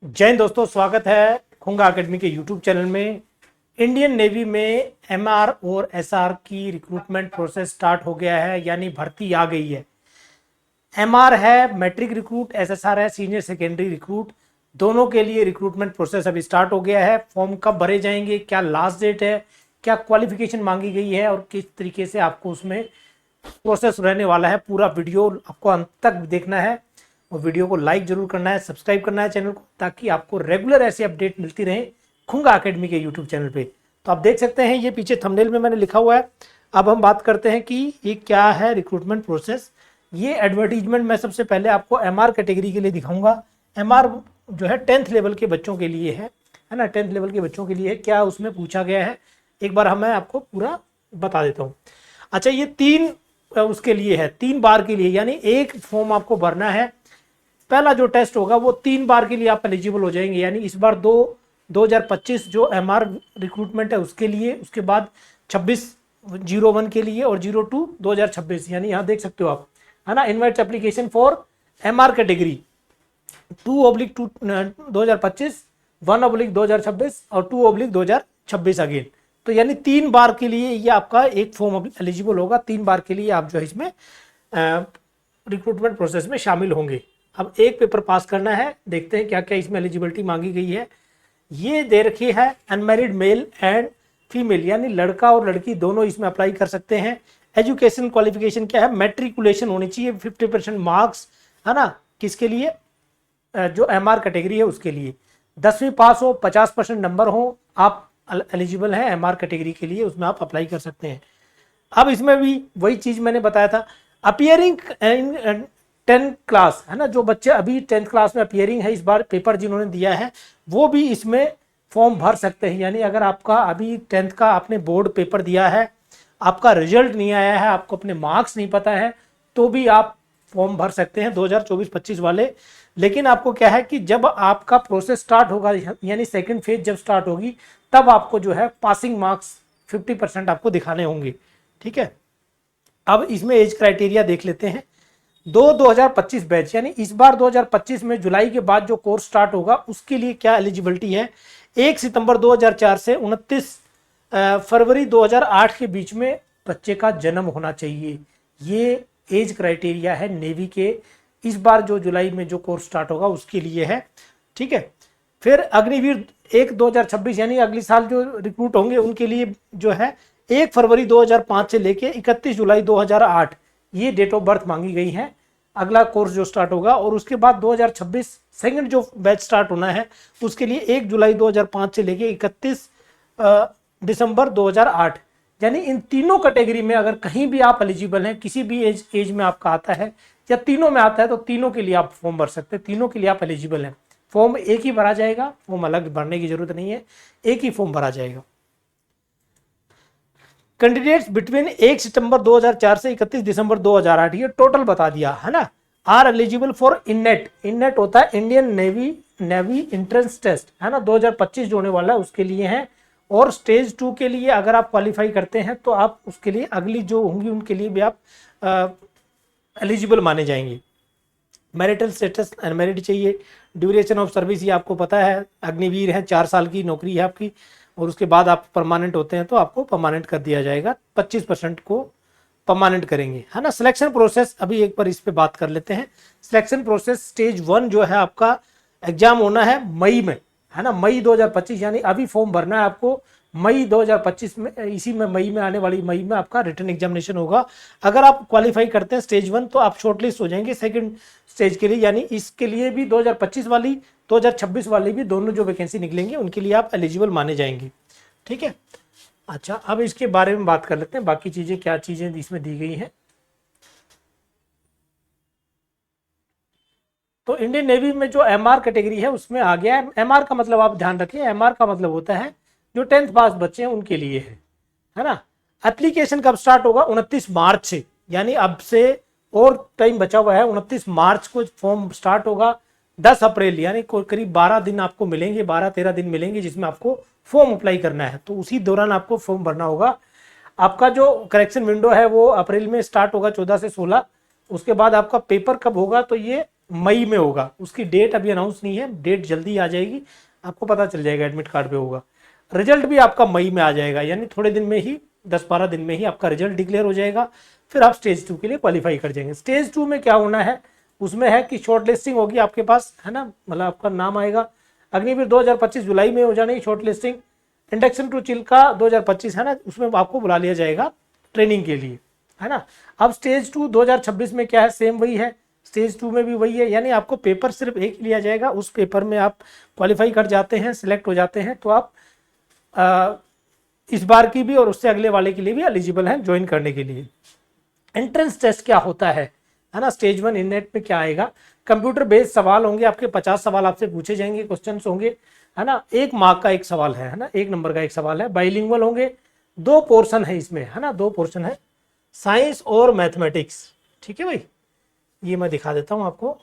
जय हिंद दोस्तों, स्वागत है खुंगा एकेडमी के यूट्यूब चैनल में। इंडियन नेवी में एमआर और एसआर की रिक्रूटमेंट प्रोसेस स्टार्ट हो गया है, यानी भर्ती आ गई है। एमआर है मैट्रिक रिक्रूट, एसएसआर है सीनियर सेकेंडरी रिक्रूट। दोनों के लिए रिक्रूटमेंट प्रोसेस अभी स्टार्ट हो गया है। फॉर्म कब भरे जाएंगे, क्या लास्ट डेट है, क्या क्वालिफिकेशन मांगी गई है और किस तरीके से आपको उसमें प्रोसेस रहने वाला है, पूरा वीडियो आपको अंत तक देखना है। और वीडियो को लाइक जरूर करना है, सब्सक्राइब करना है चैनल को, ताकि आपको रेगुलर ऐसी अपडेट मिलती रहे खुंगा एकेडमी के यूट्यूब चैनल पे। तो आप देख सकते हैं, ये पीछे थंबनेल में मैंने लिखा हुआ है। अब हम बात करते हैं कि ये क्या है रिक्रूटमेंट प्रोसेस। ये एडवर्टीजमेंट मैं सबसे पहले आपको एमआर कैटेगरी के लिए दिखाऊंगा। एमआर जो है 10th लेवल के बच्चों के लिए है ना, 10th लेवल के बच्चों के लिए क्या उसमें पूछा गया है, एक बार मैं आपको पूरा बता देता हूँ। अच्छा, ये 3 उसके लिए है, 3 बार के लिए, यानी एक फॉर्म आपको भरना है। पहला जो टेस्ट होगा वो 3 बार के लिए आप एलिजिबल हो जाएंगे, यानी इस बार 2025 जो एमआर रिक्रूटमेंट है उसके लिए, उसके बाद 26/01 के लिए और 02 2026, यानी यहाँ देख सकते हो आप, है ना। Invite application for MR category 2/2 2025, 1/2026 और 2/2026 अगेन। तो यानी 3 बार के लिए ये आपका एक फॉर्म एलिजिबल होगा। 3 बार के लिए आप जो है इसमें रिक्रूटमेंट प्रोसेस में शामिल होंगे। अब एक पेपर पास करना है, देखते हैं क्या क्या इसमें एलिजिबिलिटी मांगी गई है। ये दे रखी है अनमैरिड मेल एंड फीमेल, यानी लड़का और लड़की दोनों इसमें अप्लाई कर सकते हैं। एजुकेशन क्वालिफिकेशन क्या है, मैट्रिकुलेशन होनी चाहिए, 50% मार्क्स, है ना। किसके लिए, जो एमआर कैटेगरी है उसके लिए 10वीं पास हो, 50% नंबर हो, आप एलिजिबल हैं एमआर कैटेगरी के लिए, उसमें आप अप्लाई कर सकते हैं। अब इसमें भी वही चीज मैंने बताया था, अपियरिंग इन 10th क्लास, है ना। जो बच्चे अभी 10th क्लास में अपियरिंग है, इस बार पेपर जिन्होंने दिया है वो भी इसमें फॉर्म भर सकते हैं। यानी अगर आपका अभी 10th का आपने बोर्ड पेपर दिया है, आपका रिजल्ट नहीं आया है, आपको अपने मार्क्स नहीं पता है, तो भी आप फॉर्म भर सकते हैं 2024-25 वाले। लेकिन आपको क्या है कि जब आपका प्रोसेस स्टार्ट होगा, यानी सेकंड फेज जब स्टार्ट होगी, तब आपको जो है पासिंग मार्क्स 50% आपको दिखाने होंगे, ठीक है। अब इसमें एज क्राइटेरिया देख लेते हैं। 2025 बैच, यानी इस बार 2025 में जुलाई के बाद जो कोर्स स्टार्ट होगा उसके लिए क्या एलिजिबिलिटी है। 1 सितंबर 2004 से 29 फरवरी 2008 के बीच में बच्चे का जन्म होना चाहिए। ये एज क्राइटेरिया है नेवी के, इस बार जो जुलाई में जो कोर्स स्टार्ट होगा उसके लिए है, ठीक है। फिर अग्निवीर 1 2026, यानी अगले साल जो रिक्रूट होंगे उनके लिए जो है 1 फरवरी 2005 से लेके 31 जुलाई 2008, ये डेट ऑफ बर्थ मांगी गई है, अगला कोर्स जो स्टार्ट होगा। और उसके बाद 2026 सेकंड जो बैच स्टार्ट होना है उसके लिए 1 जुलाई 2005 से लेके 31 दिसंबर 2008। यानी इन तीनों कैटेगरी में अगर कहीं भी आप एलिजिबल हैं, किसी भी एज में आपका आता है या तीनों में आता है, तो तीनों के लिए आप फॉर्म भर सकते हैं, तीनों के लिए आप एलिजिबल हैं। फॉर्म एक ही भरा जाएगा, फॉर्म अलग भरने की जरूरत नहीं है, एक ही फॉर्म भरा जाएगा। कैंडिडेट्स बिटवीन 1 सितंबर 2004 से 31 दिसंबर 2008, ये टोटल बता दिया, है ना। Are eligible for INET, INET होता है इंडियन नेवी एंट्रेंस टेस्ट, है ना, 2025 जो होने वाला है उसके लिए है। और स्टेज 2 के लिए अगर आप क्वालिफाई करते हैं तो आप उसके लिए अगली जो होंगी उनके लिए भी आप एलिजिबल माने जाएंगे। मैरिटल स्टेटस अनमैरिड चाहिए। ड्यूरेशन ऑफ सर्विस, ये आपको पता है, अग्निवीर है, 4 साल की नौकरी है आपकी, और उसके बाद आप परमानेंट होते हैं तो आपको परमानेंट कर दिया जाएगा, 25% को परमानेंट करेंगे, है ना। सिलेक्शन प्रोसेस, अभी एक बार इस पे बात कर लेते हैं। सिलेक्शन प्रोसेस स्टेज 1 जो है आपका एग्जाम होना है मई में, है ना, मई 2025, यानी अभी फॉर्म भरना है आपको मई 2025 में, इसी में मई में आने वाली मई में आपका रिटन एग्जामिनेशन होगा। अगर आप क्वालिफाई करते हैं स्टेज 1 तो आप शॉर्टलिस्ट हो जाएंगे सेकंड स्टेज के लिए, यानी इसके लिए भी 2025 वाली 2026 वाली भी दोनों जो वैकेंसी निकलेंगी उनके लिए आप एलिजिबल माने जाएंगे, ठीक है। अच्छा, अब इसके बारे में बात कर लेते हैं, बाकी चीजें क्या चीजें इसमें दी गई हैं। तो इंडियन नेवी में जो एमआर कैटेगरी है उसमें आ गया है। एमआर का मतलब आप ध्यान रखिए, एमआर का मतलब होता है जो 10th पास बच्चे हैं उनके लिए है ना। एप्लीकेशन कब स्टार्ट होगा, 29 मार्च से, यानी अब से और टाइम बचा हुआ है, 29 मार्च को फॉर्म स्टार्ट होगा। 10 अप्रैल, यानी करीब 12 दिन आपको मिलेंगे, 12-13 दिन मिलेंगे जिसमें आपको फॉर्म अप्लाई करना है, तो उसी दौरान आपको फॉर्म भरना होगा। आपका जो करेक्शन विंडो है वो अप्रैल में स्टार्ट होगा 14 से 16। उसके बाद आपका पेपर कब होगा, तो ये मई में होगा। उसकी डेट अभी अनाउंस नहीं है, डेट जल्दी आ जाएगी, आपको पता चल जाएगा, एडमिट कार्ड पे होगा। रिजल्ट भी आपका मई में आ जाएगा, यानी थोड़े दिन में ही, 10-12 दिन में ही आपका रिजल्ट डिक्लेयर हो जाएगा। फिर आप स्टेज 2 के लिए क्वालिफाई कर जाएंगे। स्टेज 2 में क्या होना है, उसमें है कि शॉर्ट लिस्टिंग होगी आपके पास, है ना, मतलब आपका नाम आएगा। अग्निवीर 2025 जुलाई में हो जानी shortlisting. Induction to Chilka 2025 है ना, उसमें आपको बुला लिया जाएगा ट्रेनिंग के लिए, है ना। अब स्टेज 2 2026 में क्या है, सेम वही है, स्टेज 2 में भी वही है, यानी आपको पेपर सिर्फ एक ही लिया जाएगा। उस पेपर में आप क्वालिफाई कर जाते हैं, सिलेक्ट हो जाते हैं, तो आप इस बार की भी और उससे अगले वाले के लिए भी एलिजिबल हैं ज्वाइन करने के लिए। एंट्रेंस टेस्ट क्या होता है ना, स्टेज 1 इननेट में क्या आएगा, कंप्यूटर बेस्ड सवाल होंगे आपके, 50 सवाल आपसे पूछे जाएंगे, क्वेश्चंस होंगे, है ना, 1 मार्क का एक सवाल है ना, 1 नंबर का एक सवाल है। बाइलिंगुअल होंगे, 2 पोर्शन है इसमें, है ना, 2 पोर्शन है, साइंस और मैथमेटिक्स। ठीक है भाई, ये मैं दिखा देता हूं आपको।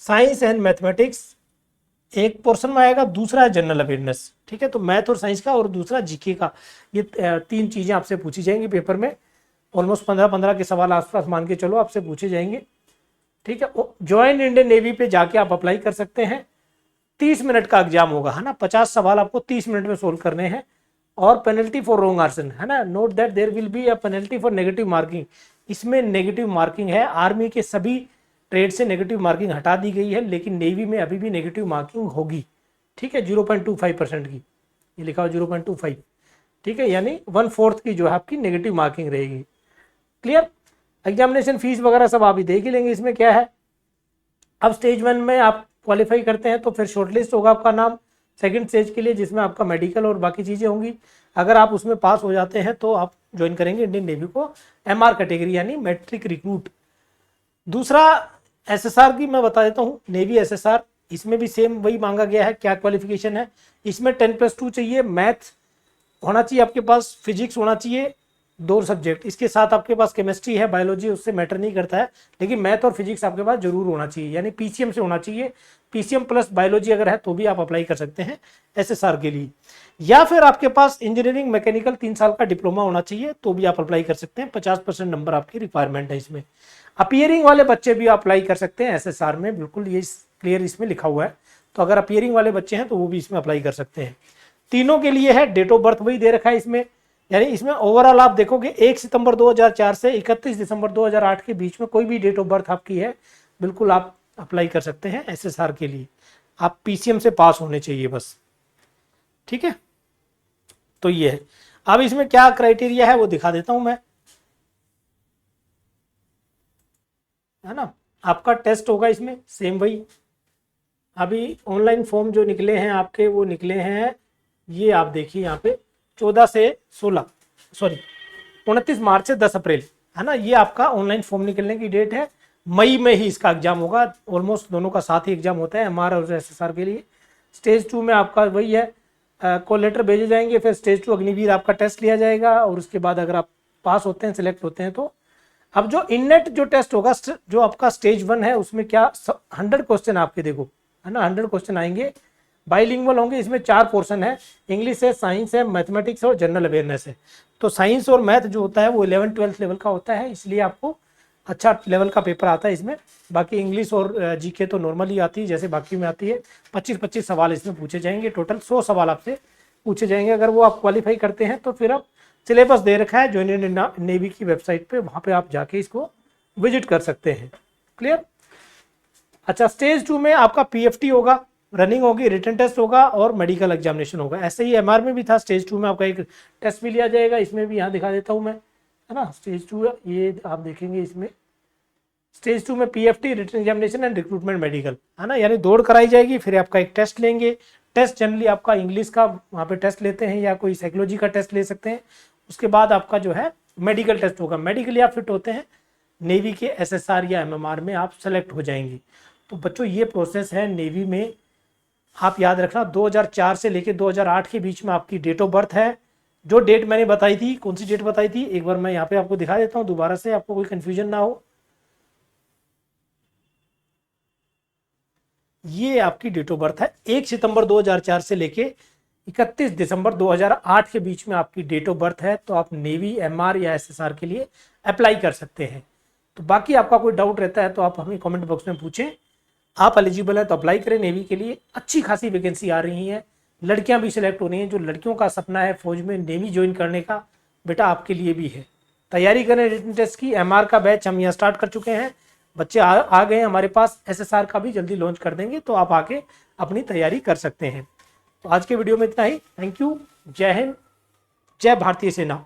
साइंस एंड मैथमेटिक्स एक पोर्शन में आएगा, दूसरा है जनरल अवेयरनेस। ठीक है, तो मैथ और साइंस का, और दूसरा जीके का। ये 3 चीजें आपसे पूछी जाएंगी पेपर में। ऑलमोस्ट 15-15 के सवाल आसपास मान के चलो आपसे पूछे जाएंगे। ठीक है, ज्वाइन इंडियन नेवी पे जाके आप अप्लाई कर सकते हैं। 30 मिनट का एग्जाम होगा, है ना, 50 सवाल आपको 30 मिनट में सोल्व करने हैं। और पेनल्टी फॉर रॉन्ग आंसर, है ना, note that there will be a penalty for negative marking. इसमें नेगेटिव मार्किंग है, आर्मी के सभी ट्रेड से नेगेटिव मार्किंग हटा दी गई है, लेकिन नेवी में अभी भी नेगेटिव मार्किंग होगी। ठीक है, 0.25% की, ये लिखा हो 0.25। ठीक है, यानी 1/4 की जो है आपकी नेगेटिव मार्किंग रहेगी। क्लियर। एग्जामिनेशन फीस वगैरह सब आप ही देख ही लेंगे। इसमें क्या है, अब स्टेज 1 में आप क्वालिफाई करते हैं तो फिर शॉर्टलिस्ट होगा आपका नाम सेकंड स्टेज के लिए, जिसमें आपका मेडिकल और बाकी चीज़ें होंगी। अगर आप उसमें पास हो जाते हैं तो आप ज्वाइन करेंगे इंडियन नेवी को, MR कैटेगरी यानी मैट्रिक रिक्रूट। दूसरा SSR की मैं बता देता हूँ, नेवी SSR, इसमें भी सेम वही मांगा गया है। क्या क्वालिफिकेशन है इसमें, 10+2 चाहिए, मैथ होना चाहिए आपके पास, फिजिक्स होना चाहिए 2 सब्जेक्ट, इसके साथ आपके पास केमिस्ट्री है, बायोलॉजी उससे मैटर नहीं करता है, लेकिन मैथ और फिजिक्स आपके पास जरूर होना चाहिए, यानी PCM से होना चाहिए। PCM प्लस बायोलॉजी अगर है तो भी आप अप्लाई कर सकते हैं SSR के लिए। या फिर आपके पास इंजीनियरिंग मैकेनिकल 3 साल का डिप्लोमा होना चाहिए तो भी आप अप्लाई कर सकते हैं। 50% नंबर आपकी रिक्वायरमेंट है इसमें। अपीयरिंग वाले बच्चे भी अप्लाई कर सकते हैं SSR में, बिल्कुल ये क्लियर इसमें लिखा हुआ है। तो अगर अपीयरिंग वाले बच्चे हैं तो वो भी इसमें अप्लाई कर सकते हैं। तीनों के लिए है, डेट ऑफ बर्थ वही दे रखा है इसमें, यानी इसमें ओवरऑल आप देखोगे 1 सितंबर 2004 से 31 दिसंबर 2008 के बीच में कोई भी डेट ऑफ बर्थ आपकी है, बिल्कुल आप अप्लाई कर सकते हैं SSR के लिए। आप PCM से पास होने चाहिए बस। ठीक है, तो ये है। अब इसमें क्या क्राइटेरिया है वो दिखा देता हूं मैं, है ना। आपका टेस्ट होगा इसमें सेम वही, अभी ऑनलाइन फॉर्म जो निकले हैं आपके वो निकले हैं, ये आप देखिए यहाँ पे 14 से 16 सॉरी 29 मार्च से 10 अप्रैल, है ना, ये आपका ऑनलाइन फॉर्म निकलने की डेट है। मई में ही इसका एग्जाम होगा, ऑलमोस्ट दोनों का साथ ही एग्जाम होता है MR और SSR के लिए। स्टेज 2 में आपका वही है, कॉल लेटर भेजे जाएंगे, फिर स्टेज 2 अग्निवीर आपका टेस्ट लिया जाएगा, और उसके बाद अगर आप पास होते हैं, सिलेक्ट होते हैं तो। अब जो इननेट जो टेस्ट होगा, जो आपका स्टेज 1 है, उसमें क्या 100 क्वेश्चन आपके देखो, है ना, 100 क्वेश्चन आएंगे, बाइलिंगुअल होंगे। इसमें 4 पोर्शन है, इंग्लिश है, साइंस है, मैथमेटिक्स और जनरल अवेयरनेस है। तो साइंस और मैथ जो होता है वो 11-12 लेवल का होता है, इसलिए आपको अच्छा लेवल का पेपर आता है इसमें। बाकी इंग्लिश और जीके तो नॉर्मल ही आती है जैसे बाकी में आती है। 25-25 सवाल इसमें पूछे जाएंगे, टोटल 100 सवाल आपसे पूछे जाएंगे। अगर वो आप क्वालिफाई करते हैं तो फिर आप, सिलेबस दे रखा है ज्वाइन इंडियन नेवी की वेबसाइट पे, वहाँ पे आप जाके इसको विजिट कर सकते हैं। क्लियर। अच्छा, स्टेज 2 में आपका PFT होगा, रनिंग होगी, रिटन टेस्ट होगा और मेडिकल एग्जामिनेशन होगा। ऐसे ही MR में भी था, स्टेज 2 में आपका एक टेस्ट भी लिया जाएगा। इसमें भी यहाँ दिखा देता हूँ मैं, है ना, स्टेज 2 ये आप देखेंगे इसमें, स्टेज 2 में PFT written examination and recruitment medical, है ना, यानी दौड़ कराई जाएगी, फिर आपका एक टेस्ट लेंगे। टेस्ट जनरली आपका इंग्लिश का वहाँ पे टेस्ट लेते हैं, या कोई साइकोलॉजी का टेस्ट ले सकते हैं। उसके बाद आपका जो है मेडिकल टेस्ट होगा, मेडिकली आप फिट होते हैं नेवी के SSR या MMR में आप सेलेक्ट हो जाएंगे। तो बच्चों ये प्रोसेस है नेवी में, आप याद रखना 2004 से लेकर 2008 के बीच में आपकी डेट ऑफ बर्थ है। जो डेट मैंने बताई थी, कौन सी डेट बताई थी, एक बार मैं यहाँ पे आपको दिखा देता हूँ दोबारा से, आपको कोई कंफ्यूजन ना हो। ये आपकी डेट ऑफ बर्थ है, 1 सितंबर 2004 से लेके 31 दिसंबर 2008 के बीच में आपकी डेट ऑफ बर्थ है। तो आप नेवी, MR या SSR के लिए अप्लाई कर सकते हैं। तो बाकी आपका कोई डाउट रहता है तो आप हमें कमेंट बॉक्स में पूछें। आप एलिजिबल हैं तो अप्लाई करें नेवी के लिए, अच्छी खासी वैकेंसी आ रही हैं, लड़कियां भी सिलेक्ट हो रही हैं। जो लड़कियों का सपना है फौज में नेवी ज्वाइन करने का, बेटा आपके लिए भी है। तैयारी करें रिटन टेस्ट की। एमआर का बैच हम यहाँ स्टार्ट कर चुके हैं, बच्चे आ गए हैं हमारे पास। एसएसआर का भी जल्दी लॉन्च कर देंगे, तो आप आके अपनी तैयारी कर सकते हैं। तो आज के वीडियो में इतना ही। Thank you. जय हिंद, जय भारतीय सेना।